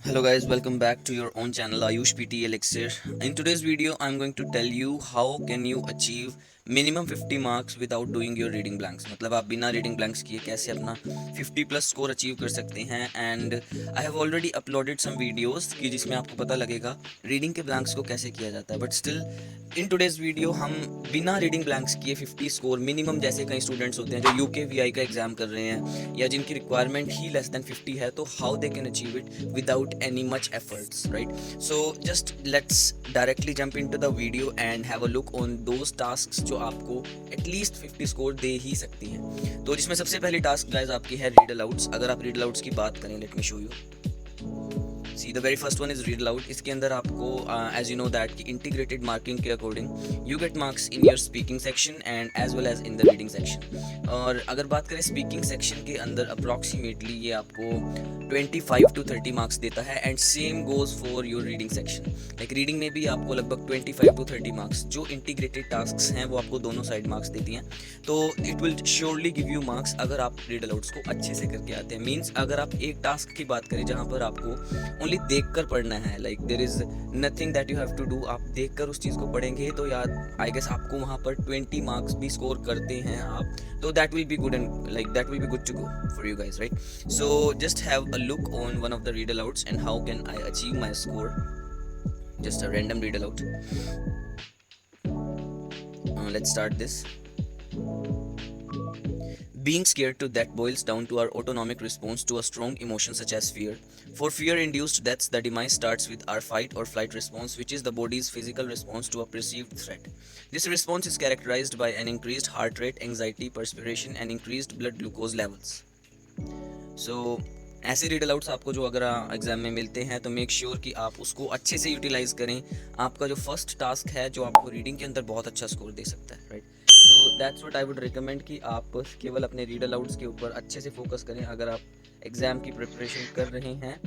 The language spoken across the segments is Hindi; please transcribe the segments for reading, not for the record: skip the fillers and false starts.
Hello guys, welcome back to your own channel Ayush PT Elixir. In today's video, I'm going to tell you how can you achieve minimum 50 marks without doing your reading blanks. मतलब आप बिना reading blanks किए कैसे अपना 50 plus score achieve कर सकते हैं. And I have already uploaded some videos कि जिसमें आपको पता लगेगा reading के blanks को कैसे किया जाता है. But still in today's video हम बिना रीडिंग ब्लैंक्स किए 50 स्कोर मिनिमम, जैसे कई स्टूडेंट्स होते हैं जो यूके वीआई का एग्जाम कर रहे हैं या जिनकी रिक्वायरमेंट ही लेस देन 50 है, तो how they can achieve it without any much efforts, right? So just let's directly jump into the video and have a look on those tasks जो आपको एटलीस्ट 50 स्कोर दे ही सकती हैं. तो जिसमें सबसे पहली टास्क गाइस आपकी है रीड अलाउड्स. अगर आप रीड अलाउड्स की बात करें, let me show you. See the very first one is read aloud. इसके अंदर आपको एज यू नो दैट कि इंटीग्रेटेड मार्किंग के according you get marks in your speaking section and as well as in the reading section. और अगर बात करें स्पीकिंग सेक्शन के अंदर अप्रॉक्सीमेटली ये आपको 25 to 30 मार्क्स देता है and same goes for your reading section. Like reading में भी आपको लगभग 25 to 30 मार्क्स. जो इंटीग्रेटेड टास्क्स हैं वो आपको दोनों साइड मार्क्स देती हैं. तो it will surely give you marks अगर आप रीड अलाउड्स को अच्छे से करके आते हैं. मीन्स अगर आप एक टास्क की बात करें जहाँ पर आपको ओनली देखकर पढ़ना है, like there is nothing that you have to do, आप देखकर उस चीज़ को पढ़ेंगे तो यार आई गेस आपको वहाँ पर 20 मार्क्स भी स्कोर करते हैं आप, तो that will be good and like that will be good to go for you guys, right? So just have a look on one of the read alouds and how can I achieve my score. Just a random read aloud. Let's start this. Being scared to death boils down to our autonomic response to a strong emotion such as fear. For fear-induced deaths, the demise starts with our fight or flight response, which is the body's physical response to a perceived threat. This response is characterized by an increased heart rate, anxiety, perspiration, and increased blood glucose levels. So, ऐसे रीड अलाउड्स आपको जो अगर एग्जाम में मिलते हैं तो मेक श्योर कि आप उसको अच्छे से यूटिलाइज करें. आपका जो फर्स्ट टास्क है जो आपको रीडिंग के अंदर बहुत अच्छा स्कोर दे सकता है, right? So that's what I would recommend कि आप केवल अपने रीड अलाउड्स के ऊपर अच्छे से फोकस करें. अगर आप एग्जाम की प्रिपरेशन कर रहे हैं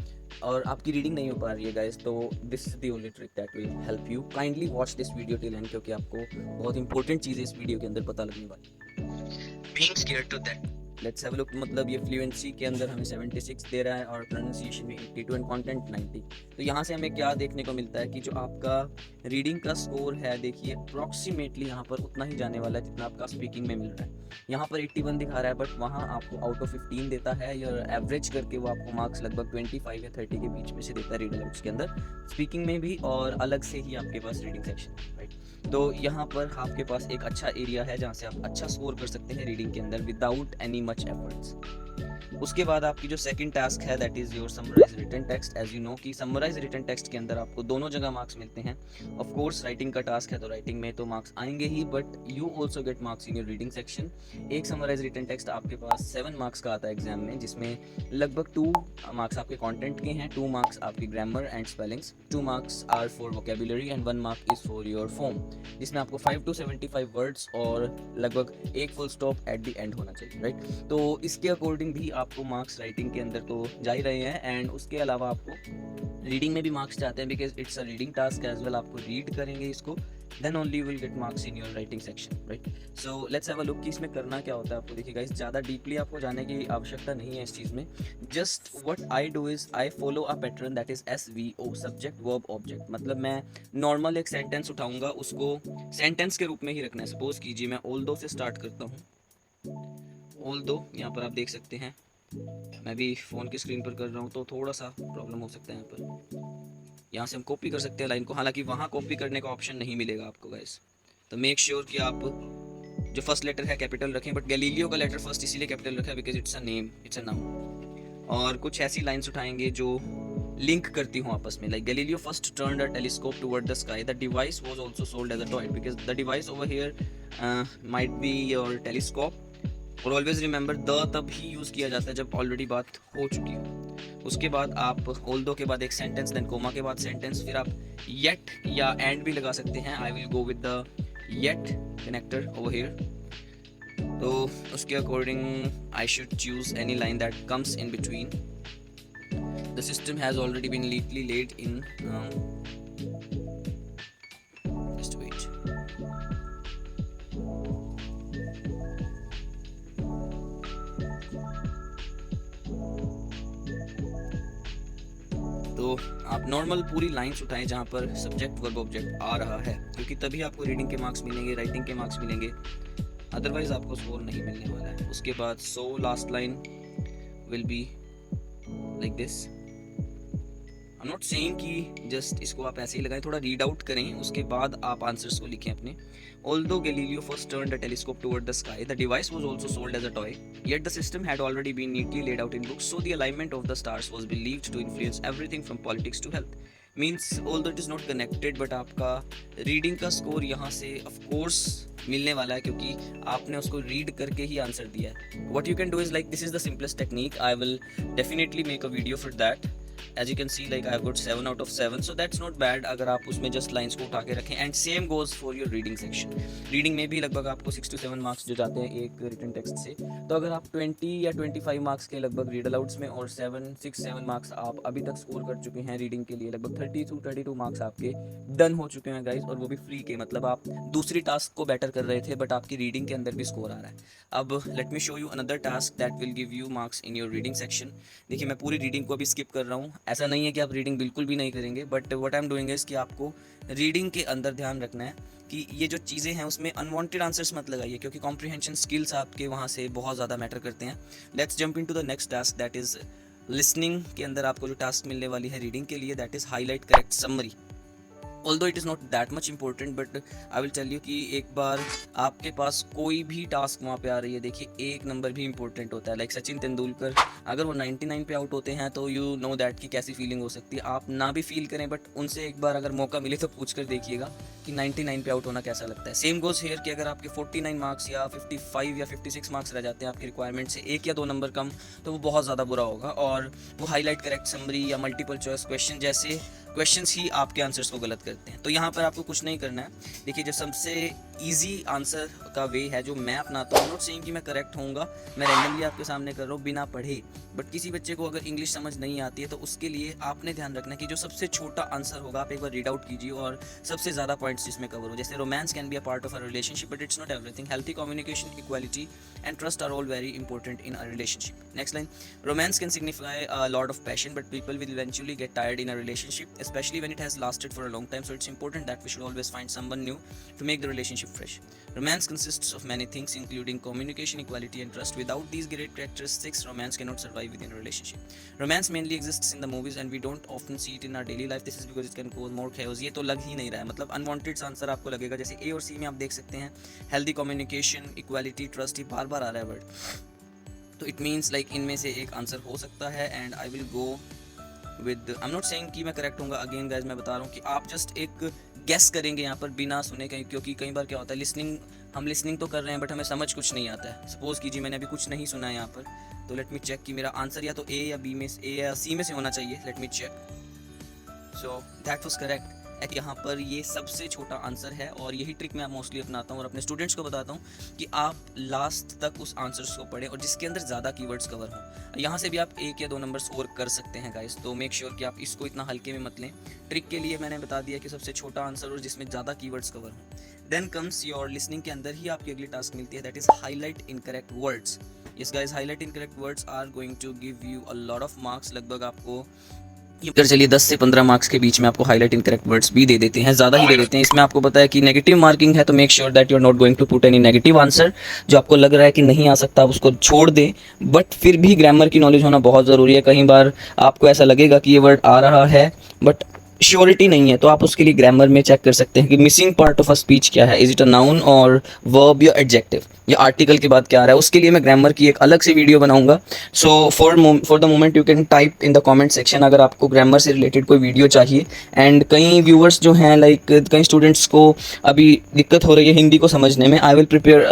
और आपकी रीडिंग नहीं हो पा रही है गाइस, तो this is the only trick that will help you. Kindly watch this video till and, क्योंकि आपको बहुत इंपॉर्टेंट चीज़ें इस वीडियो के अंदर पता लगने वाली. Being scared to that, let's have a look. मतलब ये फ्लुएंसी के अंदर हमें 76 दे रहा है और प्रोनाउंसिएशन में 82 एंड कंटेंट 90. तो यहाँ से हमें क्या देखने को मिलता है कि जो आपका रीडिंग का स्कोर है, देखिए अप्रॉक्सीमेटली यहाँ पर उतना ही जाने वाला है जितना आपका स्पीकिंग में मिल रहा है. यहाँ पर 81 दिखा रहा है, बट वहाँ आपको आउट ऑफ 15 देता है, या एवरेज करके वो आपको मार्क्स लगभग 25 या 30 के बीच में से देता है रीड अलाउड्स के अंदर, स्पीकिंग में भी और अलग से ही आपके पास रीडिंग सेक्शन, राइट? तो यहाँ पर आपके पास एक अच्छा एरिया है जहाँ से आप अच्छा स्कोर कर सकते हैं रीडिंग के अंदर विदाउट एनी मच एफर्ट्स. उसके बाद आपकी जो सेकंड टास्क है that is your summarize written text. As you know कि समराइज रिटन टेक्स्ट के अंदर आपको दोनों जगह मार्क्स मिलते हैं. ऑफ कोर्स राइटिंग का टास्क है तो राइटिंग में तो मार्क्स आएंगे ही, but you also get marks in your reading section. एक समराइज रिटन टेक्स्ट आपके पास 7 मार्क्स का आता है एग्जाम में, जिसमें लगभग 2 मार्क्स आपके कॉन्टेंट के हैं, 2 मार्क्स आपकी grammar and spellings, 2 marks are for vocabulary and 1 mark is for your form, जिसमें आपको 5 to 75 वर्ड्स और लगभग एक full stop at the end होना चाहिए, राइट? तो इसके अकॉर्डिंग भी आपको मार्क्स राइटिंग के अंदर तो जा ही रहे हैं, एंड उसके अलावा आपको रीडिंग में भी मार्क्स चाहते हैं because it's a reading task as well. आपको रीड करेंगे इसको, then only will get marks in your writing section, right? So let's have a look कि इसमें करना क्या होता है. आपको देखिए गाइस, ज़्यादा डीपली आपको जाने की आवश्यकता नहीं है इस चीज़ में. Just what I do is I follow a pattern that is SVO, subject verb object. मतलब मैं नॉर्मल एक सेंटेंस उठाऊंगा, उसको सेंटेंस के रूप में ही रखना है. सपोज कीजिए मैं ऑल दो से स्टार्ट करता हूँ. ऑल दो यहाँ पर आप देख सकते हैं, मैं भी फ़ोन की स्क्रीन पर कर रहा हूँ तो थोड़ा सा प्रॉब्लम हो सकता है यहाँ पर. यहाँ से हम कॉपी कर सकते हैं लाइन को, हालांकि वहाँ कॉपी करने का ऑप्शन नहीं मिलेगा आपको गाइस. तो मेक श्योर कि आप जो फर्स्ट लेटर है कैपिटल रखें, बट गैलीलियो का लेटर फर्स्ट इसीलिए कैपिटल रखा है because it's a name, it's a noun. और कुछ ऐसी लाइन्स उठाएंगे जो लिंक करती हूँ आपस में. Like Galileo first turned a telescope toward the sky. The device was also sold as a toy because the device over here might be your telescope. और ऑलवेज रिमेंबर द तब ही यूज़ किया जाता है जब ऑलरेडी बात हो चुकी हो. उसके बाद आप ऑल दो के बाद एक सेंटेंस, देन कोमा के बाद सेंटेंस, फिर आप येट या एंड भी लगा सकते हैं. I will go with the yet connector over here. तो उसके according I should choose any line that comes in between. The system has already been neatly laid in. Just wait. तो तो आप नॉर्मल पूरी लाइंस उठाएं जहाँ पर सब्जेक्ट वर्ब ऑब्जेक्ट आ रहा है, क्योंकि तभी आपको रीडिंग के मार्क्स मिलेंगे, राइटिंग के मार्क्स मिलेंगे, अदरवाइज आपको स्कोर नहीं मिलने वाला है। उसके बाद so last line will be like this. I am not saying कि जस्ट इसको आप ऐसे ही लगाएं, थोड़ा रीड आउट करें, उसके बाद आप आंसर्स को लिखें अपने। Although Galileo first turned a telescope toward the sky, the device was also sold as a toy. Yet the system had already been neatly laid out in books, so the alignment of the stars was believed to influence everything from politics to health. Means although it is not connected, but आपका रीडिंग का स्कोर यहाँ से of course मिलने वाला है, क्योंकि आपने उसको रीड करके ही आंसर दिया है। What you can do is like this is the simplest technique. I will definitely make a video for that. As you can see, like I have got 7 out of 7, so that's not bad अगर आप उसमें just lines को उठा के रखें। And same goes for your reading section. Reading में भी लगभग आपको 6 to 7 मार्क्स जो जाते हैं एक written text से, तो अगर आप 20 या 25 मार्क्स के लगभग रीड अलाउड्स में और 6-7 मार्क्स आप अभी तक स्कोर कर चुके हैं रीडिंग के लिए, लगभग 30 to 32 मार्क्स आपके डन हो चुके हैं गाइज, और वो भी फ्री के, मतलब आप दूसरी टास्क को बेटर कर रहे थे बट आपकी रीडिंग के अंदर भी स्कोर आ रहा है। अब late me show you another task that will give you marks in your reading section. देखिए मैं पूरी रीडिंग को अभी स्किप कर रहा हूँ, ऐसा नहीं है कि आप रीडिंग बिल्कुल भी नहीं करेंगे, but what I am doing is कि आपको रीडिंग के अंदर ध्यान रखना है कि ये जो चीज़ें हैं उसमें अनवांटेड आंसर्स मत लगाइए, क्योंकि कॉम्प्रिहेंशन स्किल्स आपके वहाँ से बहुत ज़्यादा मैटर करते हैं। Let's jump into the next task that is listening के अंदर आपको जो टास्क मिलने वाली है रीडिंग के लिए, that is highlight correct summary. Although it is not that much important, but I will tell you कि एक बार आपके पास कोई भी टास्क वहाँ पे आ रही है, देखिए एक नंबर भी इंपॉर्टेंट होता है। लाइक सचिन तेंदुलकर अगर वो 99 पे आउट होते हैं तो यू नो दैट कि कैसी फीलिंग हो सकती है। आप ना भी फील करें बट उनसे एक बार अगर मौका मिले तो पूछ कर देखिएगा कि 99 पे आउट होना कैसा लगता है। सेम गोज हेयर कि अगर आपके 49 मार्क्स या 55 या 56 मार्क्स रह जाते हैं आपके रिक्वायरमेंट से 1 या 2 नंबर कम, तो वो बहुत ज़्यादा बुरा होगा, और वो हाईलाइट करेक्ट समरी या मल्टीपल चॉइस क्वेश्चन जैसे क्वेश्चंस ही आपके आंसर्स को गलत करते हैं। तो यहाँ पर आपको कुछ नहीं करना है। देखिए जो सबसे इजी आंसर का वे है जो मैं अपनाता हूँ, नॉट सेइंग कि मैं करेक्ट होऊंगा, मैं रैंडमली आपके सामने कर रहा हूँ बिना पढ़े, बट किसी बच्चे को अगर इंग्लिश समझ नहीं आती है तो उसके लिए आपने ध्यान रखना है कि जो सबसे छोटा आंसर होगा आप एक बार रीड आउट कीजिए और सबसे ज़्यादा पॉइंट्स जिसमें कवर हो। जैसे romance can be a part of a relationship but it's not everything. Healthy communication, equality and trust are all very important in a relationship. Next line, romance can signify a lot of passion but people will eventually get tired in a relationship, especially when it has lasted for a long time, so it's important that we should always find someone new to make the relationship fresh. Romance consists of many things including communication, equality and trust. Without these great characteristics, romance cannot survive within a relationship. Romance mainly exists in the movies and we don't often see it in our daily life. This is because it can cause more chaos. ये तो लग ही नहीं रहा है, मतलब अनवांटेड आंसर आपको लगेगा। जैसे ए और सी में आप देख सकते हैं हेल्दी कम्युनिकेशन, इक्वालिटी, ट्रस्ट, ये बार बार आ रहा है वर्ड, तो इट मीन्स लाइक इनमें से एक आंसर हो सकता है। And I will go with, I am not saying कि मैं करेक्ट होऊंगा, अगेन गाइज मैं बता रहा हूँ कि आप जस्ट एक गेस करेंगे यहाँ पर बिना सुने कहीं, क्योंकि कई बार क्या होता है लिसनिंग, हम लिसनिंग तो कर रहे हैं बट हमें समझ कुछ नहीं आता है। सपोज कीजिए मैंने अभी कुछ नहीं सुना है यहाँ पर, तो लेट मी चेक कि मेरा आंसर या तो ए या बी में, ए या सी में से होना चाहिए। Let me check, so that was correct. यहाँ पर ये सबसे छोटा आंसर है और यही ट्रिक मैं मोस्टली अपनाता हूँ और अपने स्टूडेंट्स को बताता हूँ कि आप लास्ट तक उस आंसर्स को पढ़ें और जिसके अंदर ज़्यादा कीवर्ड्स कवर हों। यहाँ से भी आप 1 या 2 नंबर स्कोर कर सकते हैं गाइस, तो मेक श्योर कि आप इसको इतना हल्के में मत लें। ट्रिक के लिए मैंने बता दिया कि सबसे छोटा आंसर और जिसमें ज़्यादा कीवर्ड्स कवर हों। देन कम्स योर लिसनिंग के अंदर ही आपकी अगली टास्क मिलती है, that is highlight incorrect words. Yes guys, highlight incorrect words are going to give you a lot of marks. लगभग आपको इधर चलिए 10 से 15 मार्क्स के बीच में आपको हाईलाइट इनकरेक्ट वर्ड्स भी दे देते हैं, ज़्यादा ही दे देते हैं। इसमें आपको पता है कि नेगेटिव मार्किंग है, तो make sure that you are not going to put any negative answer. जो आपको लग रहा है कि नहीं आ सकता आप उसको छोड़ दें, बट फिर भी ग्रामर की नॉलेज होना बहुत ज़रूरी है। कई बार आपको ऐसा लगेगा कि ये वर्ड आ रहा है बट श्योरिटी नहीं है, तो आप उसके लिए ग्रामर में चेक कर सकते हैं कि missing part of a speech क्या है, इज इट अ नाउन और वर्ब या एडजेक्टिव या आर्टिकल के बाद क्या आ रहा है। उसके लिए मैं ग्रामर की एक अलग से वीडियो बनाऊंगा। So for the moment you can type in the comment section अगर आपको ग्रामर से रिलेटेड कोई वीडियो चाहिए। एंड कई व्यूअर्स जो हैं, लाइक कई स्टूडेंट्स को अभी दिक्कत हो रही है हिंदी को समझने में, I will prepare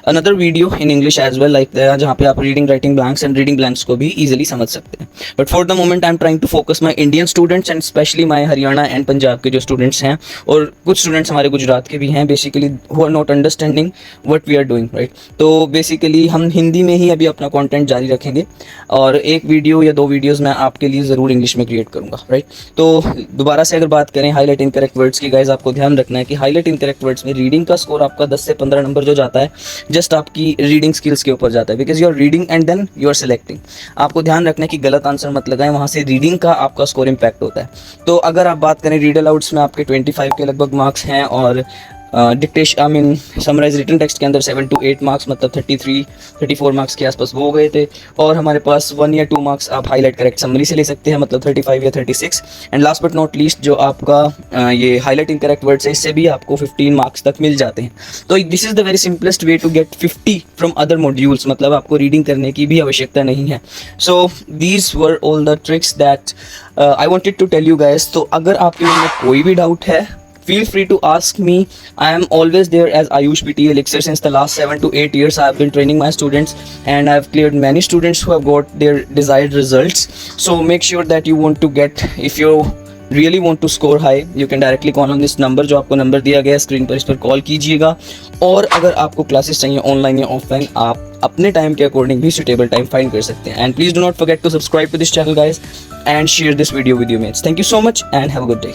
another video in English as well, like जहाँ पे आप reading writing blanks and reading blanks को भी ईजिली समझ सकते हैं। But for the moment I am trying to focus my Indian students and specially my हैं हरियाणा एंड पंजाब के जो स्टूडेंट्स हैं, और कुछ स्टूडेंट्स हमारे गुजरात के भी हैं basically, who are not understanding what we are doing, right. तो बेसिकली हम हिंदी में ही अभी अपना कंटेंट जारी रखेंगे, और एक वीडियो या 2 वीडियोस मैं आपके लिए ज़रूर इंग्लिश में क्रिएट करूँगा, राइट। तो दोबारा से अगर बात करें हाईलाइट इनकरेक्ट वर्ड्स की, गाइस आपको ध्यान रखना है कि हाईलाइट इनकरेक्ट वर्ड्स में रीडिंग का स्कोर आपका 10 से 15 नंबर जो जाता है, जस्ट आपकी रीडिंग स्किल्स के ऊपर जाता है, because you are reading and then you are selecting. आपको ध्यान रखना है कि गलत आंसर मत लगाएं, वहाँ से रीडिंग का आपका स्कोर इम्पैक्ट होता है। तो अगर आप बात करें रीड अलाउड्स में आपके 25 के लगभग मार्क्स हैं, और dictation I mean summarise written text के अंदर 7 to 8 मार्क्स, मतलब 34 मार्क्स के आसपास वो हो गए थे। और हमारे पास 1 या 2 मार्क्स आप हाईलाइट करेक्ट समरी से ले सकते हैं, मतलब 35 या 36। And last but not least जो आपका ये हाईलाइट इनकरेक्ट वर्ड्स है, इससे भी आपको 15 मार्क्स तक मिल जाते हैं। तो this is the very simplest way to get 50 from other modules, मतलब आपको रीडिंग करने की भी आवश्यकता नहीं है। So these were all the tricks that I wanted to tell you guys. तो अगर आपके मन में कोई भी डाउट है, feel free to ask me. I am always there as Ayush PT Elixir. Since the last 7 to 8 years I have been training my students, and I have cleared many students who have got their desired results. So make sure that you want to get, if you really want to score high, you can directly call on this number जो आपको नंबर दिया गया है स्क्रीन पर, इस पर कॉल कीजिएगा। और अगर आपको क्लासेस चाहिए ऑनलाइन या ऑफलाइन, आप अपने टाइम के अकॉर्डिंग भी सुटेबल टाइम फाइंड कर सकते हैं। And please do not forget to subscribe to this channel guys, and share this video with your mates. Thank you so much and have a good day.